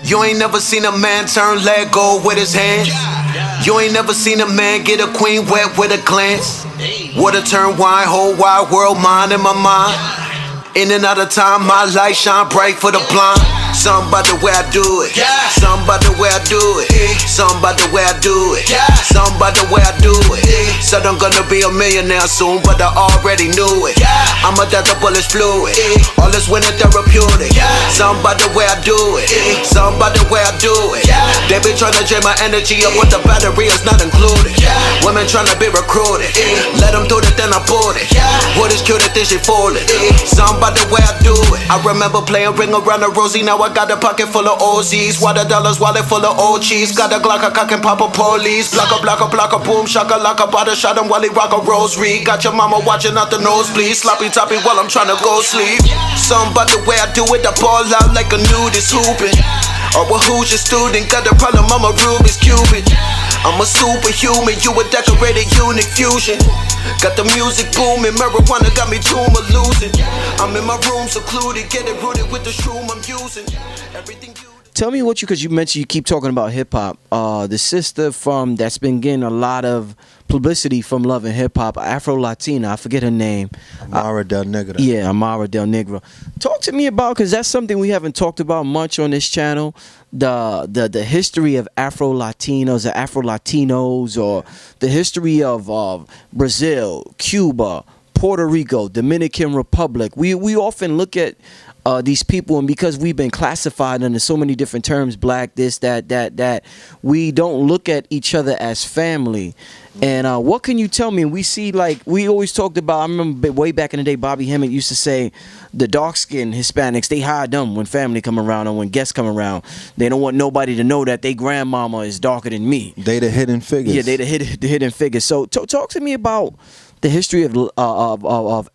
You ain't never seen a man turn leg gold with his hands. You ain't never seen a man get a queen wet with a glance. Water turn wine, whole wide world mine in my mind. In and out of time, my light shine bright for the blind. Something about the way I do it. Something about the way I do it. Something about the way I do it. Something about the way I do it. Said I'm gonna be a millionaire soon, but I already knew it. I'ma that the bullet's fluid. All this winning therapeutic. Something about the way I do it. Something about the way I do it. They be trying to drain my energy up with the battery, it's not included. Women trying to be recruited. Let them do it, then I bought it. What is cute, think she falling. Something about the way I do it. I remember playing ring around the rosy. Now I got a pocket full of OZs. Water dollars, wallet full of old cheese. Got a Glock, a cock and pop a police. Block a boom, shaka laka, bada shot him while he rock a rosary. Got your mama watching out the nosebleed. Sloppy toppy while I'm trying to go sleep. Something about the way I do it, I ball out like a nudist hooping. Oh, well, who's your student? Got a problem, I'm a Rubik's Cupid. I'm a superhuman, you a decorated unique fusion. Got the music booming, marijuana got me tumor losing. I'm in my room secluded, getting rooted with the shroom I'm using. Everything you Tell me what because you mentioned you keep talking about hip hop. The sister from that's been getting a lot of publicity from Love and Hip Hop, Afro-Latina, I forget her name. Amara del Negra. Yeah, Amara del Negra. Talk to me about, because that's something we haven't talked about much on this channel, the history of Afro-Latinos or Afro-Latinos, or the history of Brazil, Cuba, Puerto Rico, Dominican Republic. We often look at these people, and because we've been classified under so many different terms, black, this, that, we don't look at each other as family. And what can you tell me? We see, like, we always talked about, I remember way back in the day, Bobby Hemmett used to say the dark-skinned Hispanics, they hide them when family come around or when guests come around. They don't want nobody to know that their grandmama is darker than me. They the hidden figures. Yeah, they the hidden figures. So talk to me about the history of Afro-Latinas,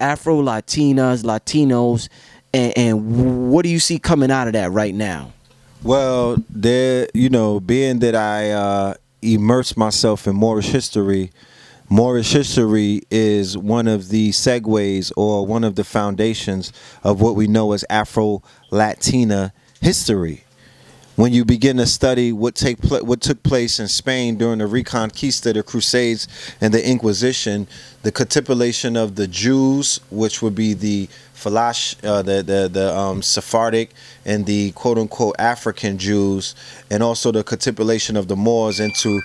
Latinos, and what do you see coming out of that right now? Well, there, being that I immerse myself in Moorish history is one of the segues or one of the foundations of what we know as Afro-Latina history. When you begin to study what took place in Spain during the Reconquista, the Crusades, and the Inquisition, the capitulation of the Jews, which would be the Sephardic and the quote-unquote African Jews, and also the capitulation of the Moors into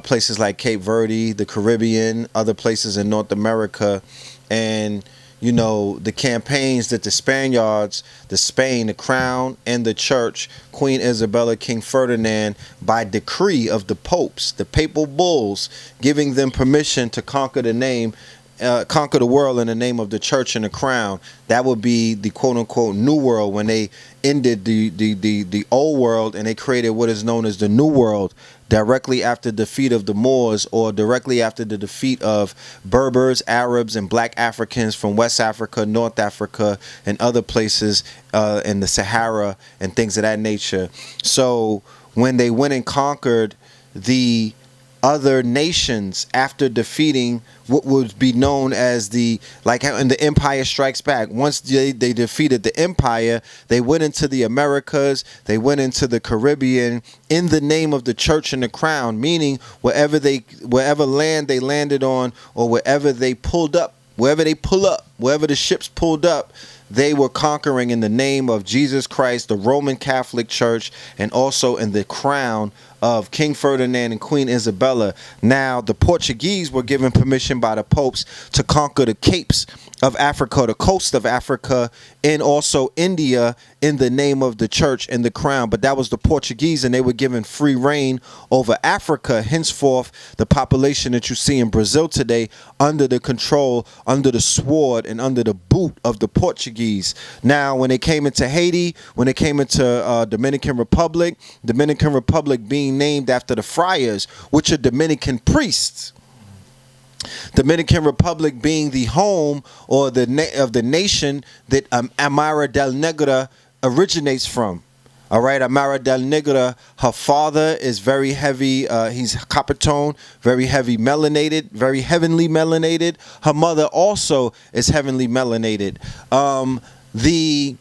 places like Cape Verde, the Caribbean, other places in North America, and the campaigns that the Spaniards, the crown, and the church, Queen Isabella, King Ferdinand, by decree of the popes, the papal bulls, giving them permission to conquer the world in the name of the church and the crown. That would be the quote-unquote New World, when they ended the old world and they created what is known as the New World, directly after the defeat of the Moors, or directly after the defeat of Berbers, Arabs, and black Africans from West Africa, North Africa, and other places in the Sahara and things of that nature. So when they went and conquered the other nations after defeating what would be known as in the Empire Strikes Back. Once they defeated the Empire, they went into the Americas, they went into the Caribbean in the name of the church and the crown, meaning wherever land they landed on, or wherever the ships pulled up, they were conquering in the name of Jesus Christ, the Roman Catholic Church, and also in the crown of King Ferdinand and Queen Isabella. Now, the Portuguese were given permission by the popes to conquer the capes of Africa, the coast of Africa, and also India in the name of the church and the crown. But that was the Portuguese, and they were given free reign over Africa. Henceforth, the population that you see in Brazil today under the control, under the sword, and under the boot of the Portuguese. Now, when they came into Haiti, when they came into Dominican Republic being named after the friars, which are Dominican priests. Dominican Republic being the home or of the nation that Amara del Negra originates from. All right, Amara del Negra, her father is very heavy, he's copper tone, very heavy melanated, very heavenly melanated. Her mother also is heavenly melanated. The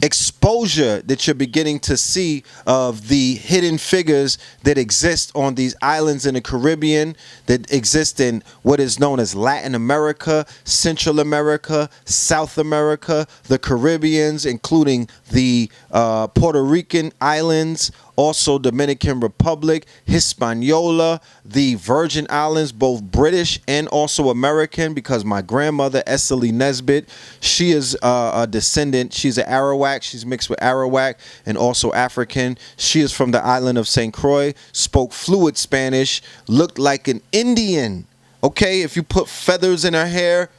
exposure that you're beginning to see of the hidden figures that exist on these islands in the Caribbean, that exist in what is known as Latin America, Central America, South America, the Caribbeans, including the Puerto Rican islands, also Dominican Republic, Hispaniola, the Virgin Islands, both British and also American, because my grandmother, Essely Nesbitt, she is a descendant. She's an Arawak. She's mixed with Arawak and also African. She is from the island of St. Croix, spoke fluent Spanish, looked like an Indian. Okay, if you put feathers in her hair,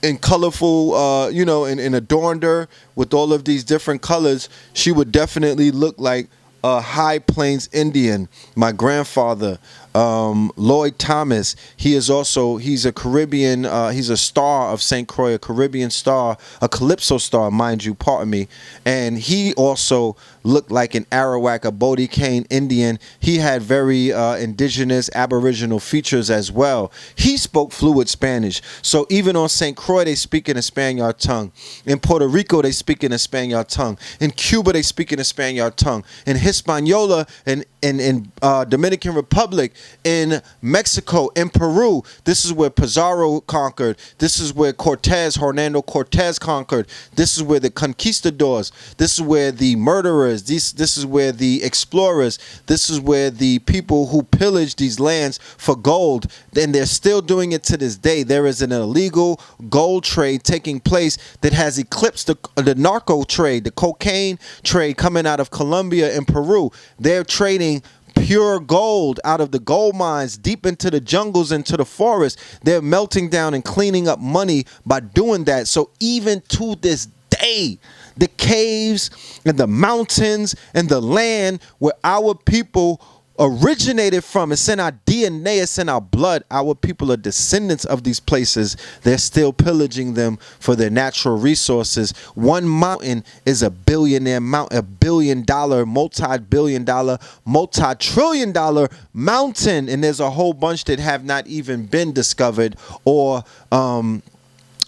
and colorful, and adorned her with all of these different colors, she would definitely look like a High Plains Indian. My grandfather, Lloyd Thomas, he's a Caribbean, he's a star of St. Croix, a Caribbean star, a Calypso star, mind you, pardon me. And he also looked like an Arawak, a Bodie Kane Indian. He had very indigenous, aboriginal features as well. He spoke fluent Spanish. So even on St. Croix, they speak in a Spaniard tongue. In Puerto Rico, they speak in a Spaniard tongue. In Cuba, they speak in a Spaniard tongue. In Hispaniola and in Dominican Republic, in Mexico, in Peru, this is where Pizarro conquered. This is where Hernando Cortez conquered. This is where the conquistadors. This is where the murderers. This is where the explorers. This is where the people who pillaged these lands for gold. And they're still doing it to this day. There is an illegal gold trade taking place that has eclipsed the narco trade, the cocaine trade coming out of Colombia and Peru. They're trading pure gold out of the gold mines deep into the jungles, into the forest. They're melting down and cleaning up money by doing that. So even to this day, the caves and the mountains and the land where our people originated from, it's in our DNA, it's in our blood. Our people are descendants of these places. They're still pillaging them for their natural resources. One mountain is a billionaire mountain, a $1 billion, multi-billion dollar, multi-trillion dollar mountain, and there's a whole bunch that have not even been discovered or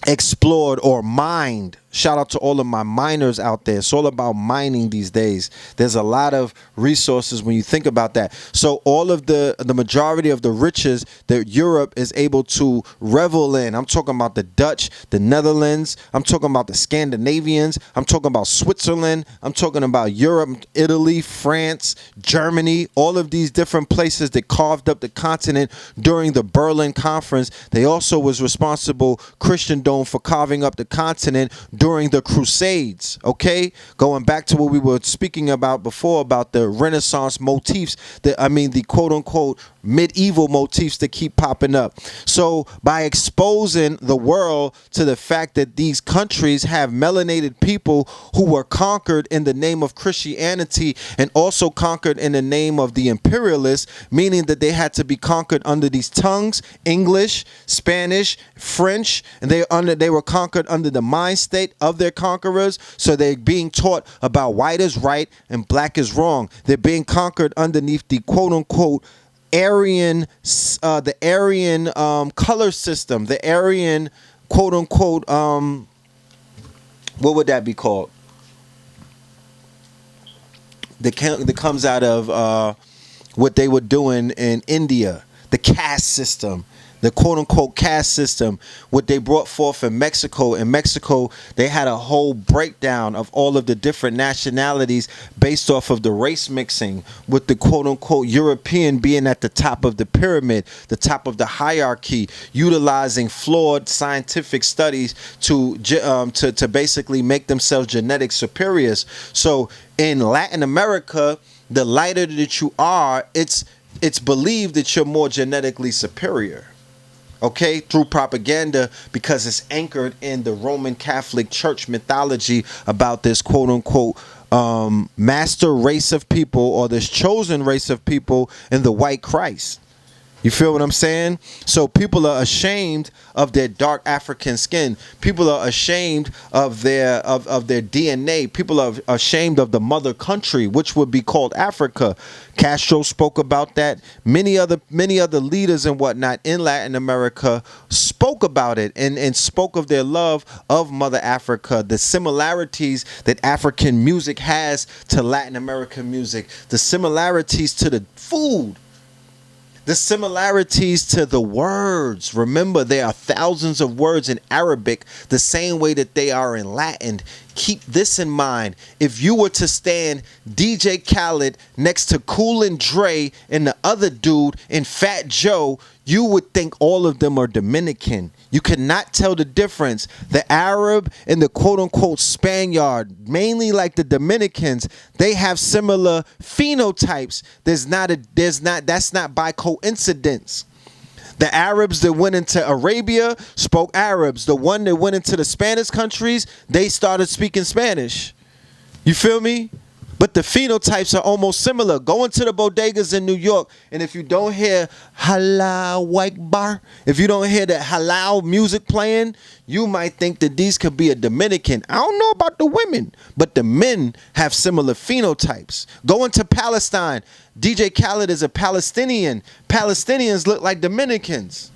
explored or mined. Shout out to all of my miners out there. It's all about mining these days. There's a lot of resources when you think about that. So all of the majority of the riches that Europe is able to revel in. I'm talking about the Dutch, the Netherlands. I'm talking about the Scandinavians. I'm talking about Switzerland. I'm talking about Europe, Italy, France, Germany, all of these different places that carved up the continent during the Berlin Conference. They also was responsible, Christendom, for carving up the continent during the Crusades. Okay, going back to what we were speaking about before about the Renaissance motifs, the quote-unquote medieval motifs that keep popping up. So by exposing the world to the fact that these countries have melanated people who were conquered in the name of Christianity and also conquered in the name of the imperialists, meaning that they had to be conquered under these tongues, English, Spanish, French, and they were conquered under the mind state of their conquerors. So they're being taught about white is right and black is wrong. They're being conquered underneath the quote-unquote Aryan, the Aryan color system, the Aryan quote-unquote, what would that be called? That comes out of what they were doing in India, the caste system. The quote-unquote caste system, what they brought forth in Mexico. In Mexico, they had a whole breakdown of all of the different nationalities based off of the race mixing, with the quote-unquote European being at the top of the pyramid, the top of the hierarchy, utilizing flawed scientific studies to basically make themselves genetic superiors. So in Latin America, the lighter that you are, it's believed that you're more genetically superior. Okay, through propaganda, because it's anchored in the Roman Catholic Church mythology about this quote-unquote master race of people, or this chosen race of people in the white Christ. You feel what I'm saying? So people are ashamed of their dark African skin. People are ashamed of their DNA. People are ashamed of the mother country, which would be called Africa. Castro spoke about that. Many other leaders and whatnot in Latin America spoke about it and spoke of their love of Mother Africa, the similarities that African music has to Latin American music, the similarities to the food, the similarities to the words. Remember, there are thousands of words in Arabic the same way that they are in Latin. Keep this in mind. If you were to stand DJ Khaled next to Cool and Dre and the other dude and Fat Joe, you would think all of them are Dominican. You cannot tell the difference. The Arab and the quote-unquote Spaniard, mainly like the Dominicans, they have similar phenotypes. That's not by coincidence. The Arabs that went into Arabia spoke Arabs. The one that went into the Spanish countries, they started speaking Spanish. You feel me? But the phenotypes are almost similar. Go into the bodegas in New York, and if you don't hear halal white bar, if you don't hear the halal music playing, you might think that these could be a Dominican. I don't know about the women, but the men have similar phenotypes. Go into Palestine. DJ Khaled is a Palestinian. Palestinians look like Dominicans.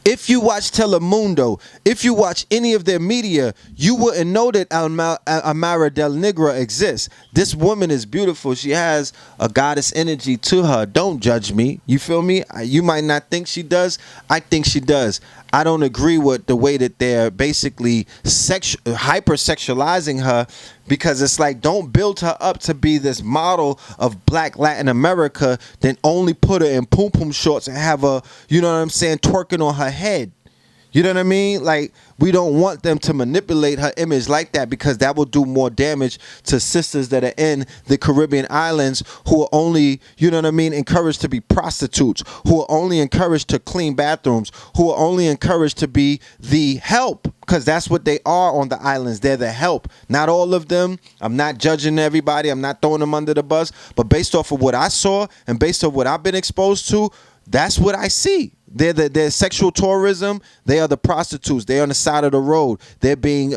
If you watch Telemundo, if you watch any of their media, you wouldn't know that Amara del Negra exists. This woman is beautiful. She has a goddess energy to her. Don't judge me. You feel me? You might not think she does. I think she does. I don't agree with the way that they're basically hypersexualizing her, because it's like, don't build her up to be this model of black Latin America, then only put her in poom poom shorts and have her, you know what I'm saying, twerking on her head. You know what I mean? Like, we don't want them to manipulate her image like that, because that will do more damage to sisters that are in the Caribbean islands who are only, you know what I mean, encouraged to be prostitutes, who are only encouraged to clean bathrooms, who are only encouraged to be the help, because that's what they are on the islands. They're the help. Not all of them. I'm not judging everybody. I'm not throwing them under the bus. But based off of what I saw and based off what I've been exposed to, that's what I see. They're sexual tourism. They are the prostitutes. They're on the side of the road. They're being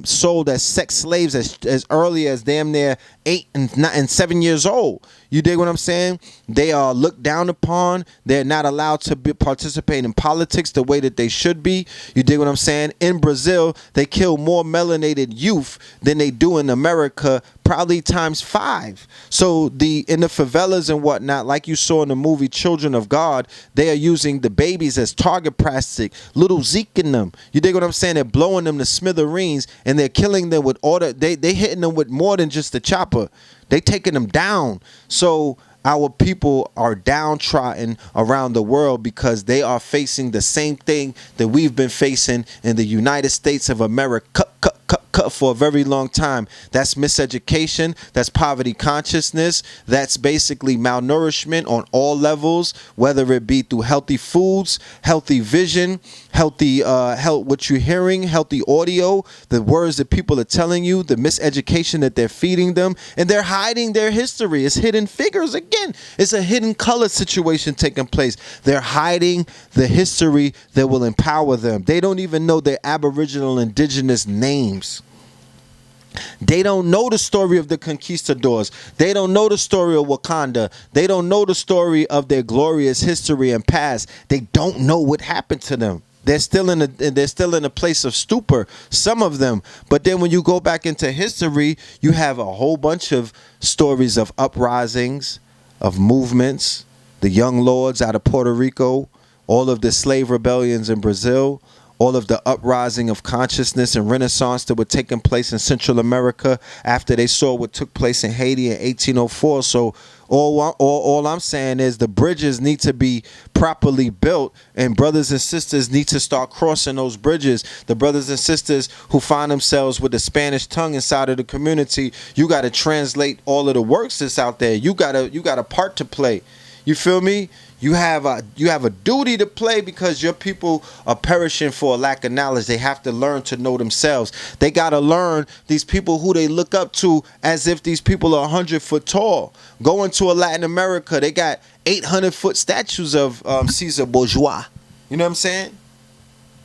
sold as sex slaves as early as damn near 8 and 7 years old. You dig what I'm saying? They are looked down upon. They're not allowed to participate in politics the way that they should be. You dig what I'm saying? In Brazil, they kill more melanated youth than they do in America, probably times 5. So in the favelas and whatnot, like you saw in the movie Children of God, they are using the babies as target plastic, little Zeke in them. You dig what I'm saying? They're blowing them to smithereens, and they're killing them with they hitting them with more than just the chopper. They taking them down. So our people are downtrodden around the world because they are facing the same thing that we've been facing in the United States of America for a very long time. That's miseducation, that's poverty consciousness, that's basically malnourishment on all levels, whether it be through healthy foods, healthy vision, healthy what you're hearing, healthy audio, the words that people are telling you, the miseducation that they're feeding them, and they're hiding their history. It's hidden figures again. It's a hidden color situation taking place. They're hiding the history that will empower them. They don't even know their Aboriginal indigenous names. They don't know the story of the conquistadors. They don't know the story of Wakanda. They don't know the story of their glorious history and past. They don't know what happened to them. They're still in a place of stupor, some of them. But then when you go back into history, you have a whole bunch of stories of uprisings, of movements, the Young Lords out of Puerto Rico, all of the slave rebellions in Brazil, all of the uprising of consciousness and renaissance that were taking place in Central America after they saw what took place in Haiti in 1804. So all I'm saying is the bridges need to be properly built, and brothers and sisters need to start crossing those bridges. The brothers and sisters who find themselves with the Spanish tongue inside of the community, you got to translate all of the works that's out there. You got a part to play. You feel me? You have a duty to play because your people are perishing for a lack of knowledge. They have to learn to know themselves. They got to learn these people who they look up to as if these people are 100 foot tall. Going to a Latin America, they got 800-foot statues of Caesar Bourgeois. You know what I'm saying?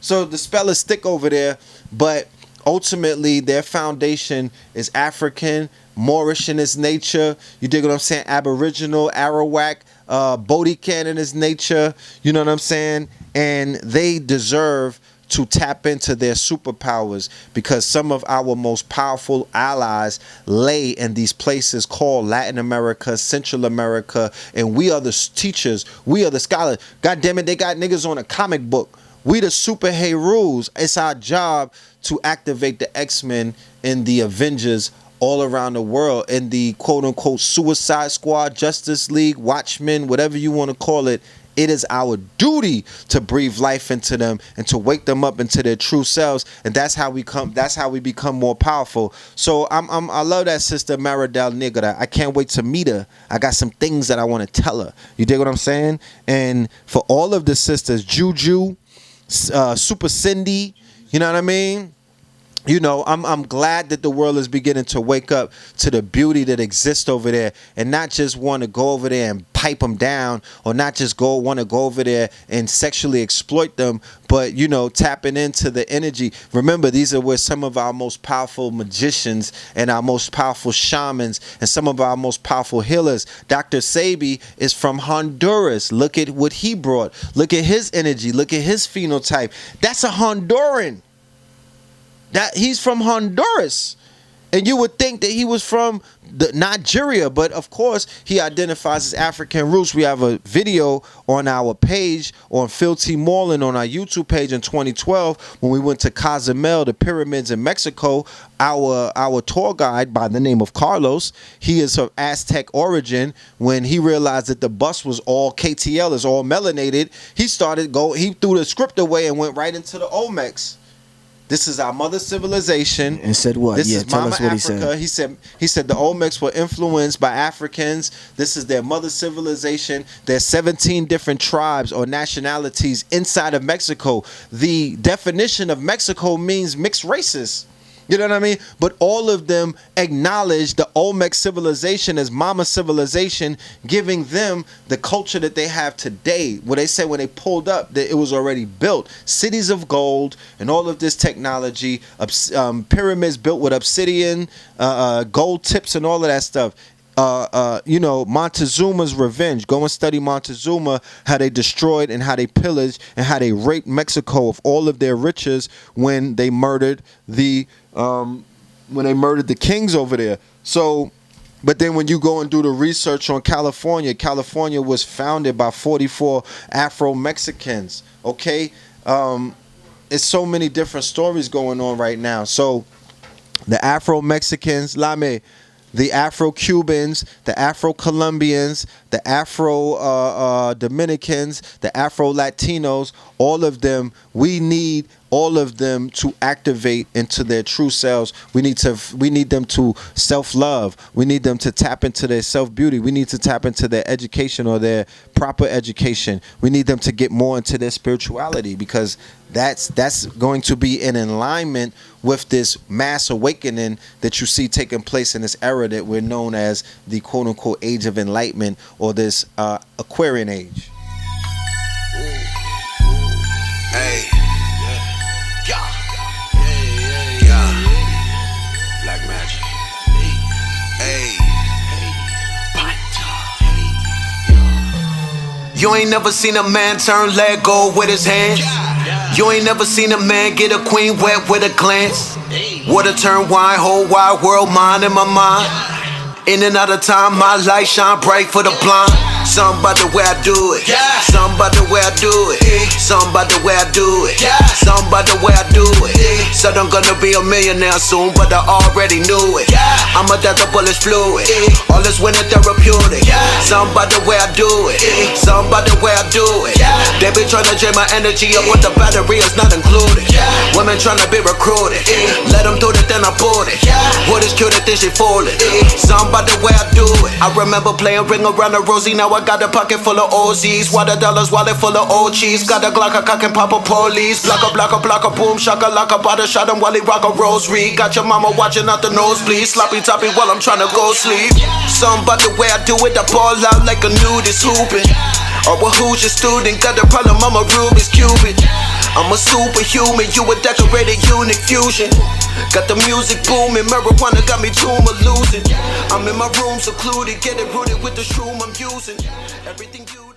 So the spell is thick over there, but ultimately their foundation is African, Moorish in its nature. You dig what I'm saying? Aboriginal, Arawak, Bodican in its nature. You know what I'm saying? And they deserve to tap into their superpowers because some of our most powerful allies lay in these places called Latin America, Central America, and we are the teachers, we are the scholars. God damn it, they got niggas on a comic book. We the superheroes. It's our job to activate the X-Men and the Avengers all around the world, in the quote-unquote Suicide Squad, Justice League, Watchmen, whatever you want to call it. It is our duty to breathe life into them and to wake them up into their true selves, and that's how we become more powerful. So I love that sister Amara Negra. I can't wait to meet her. I got some things that I want to tell her. You dig what I'm saying? And for all of the sisters, Juju, Super Cindy, you know what I mean? You know, I'm glad that the world is beginning to wake up to the beauty that exists over there, and not just want to go over there and pipe them down, or not just want to go over there and sexually exploit them, but, you know, tapping into the energy. Remember, these are where some of our most powerful magicians and our most powerful shamans and some of our most powerful healers. Dr. Sebi is from Honduras. Look at what he brought. Look at his energy. Look at his phenotype. That's a Honduran. That he's from Honduras, and you would think that he was from Nigeria, but of course he identifies as African roots. We have a video on our page on Phil T. Moreland on our YouTube page in 2012 when we went to Cozumel, the pyramids in Mexico. Our tour guide by the name of Carlos, he is of Aztec origin. When he realized that the bus was all KTL, is all melanated, he threw the script away and went right into the Olmecs. This is our mother civilization. And said what? This Yeah, is tell Mama us what Africa. he said. He said the Olmecs were influenced by Africans. This is their mother civilization. There's 17 different tribes or nationalities inside of Mexico. The definition of Mexico means mixed races. You know what I mean? But all of them acknowledge the Olmec civilization as mama civilization, giving them the culture that they have today. What they said when they pulled up, that it was already built. Cities of gold and all of this technology, pyramids built with obsidian, gold tips and all of that stuff. You know, Montezuma's revenge. Go and study Montezuma, how they destroyed and how they pillaged and how they raped Mexico of all of their riches when they murdered the kings over there. So, but then when you go and do the research on California, California was founded by 44 Afro-Mexicans. Okay, it's so many different stories going on right now. So, the Afro-Mexicans, the Afro-Cubans, the Afro-Colombians, the Afro-Dominicans, the Afro-Latinos, all of them, we need all of them to activate into their true selves. We need them to self-love. We need them to tap into their self-beauty. We need to tap into their education or their proper education. We need them to get more into their spirituality, because that's going to be in alignment with this mass awakening that you see taking place in this era that we're known as the quote-unquote age of enlightenment, or this Aquarian age. Hey. Black magic. Hey. You ain't never seen a man turn Lego with his hands. You ain't never seen a man get a queen wet with a glance. Water turn wine, whole wide world mind in my mind. In and out of time, my light shine bright for the blind. Something about the way I do it. Something about the way I do it. Something about the way I do it. Something about the way I do it. Said I'm gonna be a millionaire soon, but I already knew it. I'm a death of bullets fluid. All this winter therapeutic. Something about the way I do it. Something about the way I do it. They be tryna drain my energy up with the battery, it's not included. Women tryna be recruited. Let them do it, then I pull it. What is cute, then she fool it. Something about the way I do it. I remember playing ring around the rosy. Now I got a pocket full of OZs. Water dollars, wallet full of old cheese. Got a Glock, a cock and pop a police. Block a boom, shaka like a bada shot him while he rock a rosary. Got your mama watching out the nosebleed. Sloppy toppy while I'm tryna go sleep. Something about the way I do it, I ball out like a nudist hooping. Or a who's your student, got a problem, I'm a Rubik's Cubit. I'm a superhuman, you a decorated unique fusion. Got the music booming, marijuana got me tumor losing. I'm in my room secluded, get it rooted with the shroom I'm using. Everything you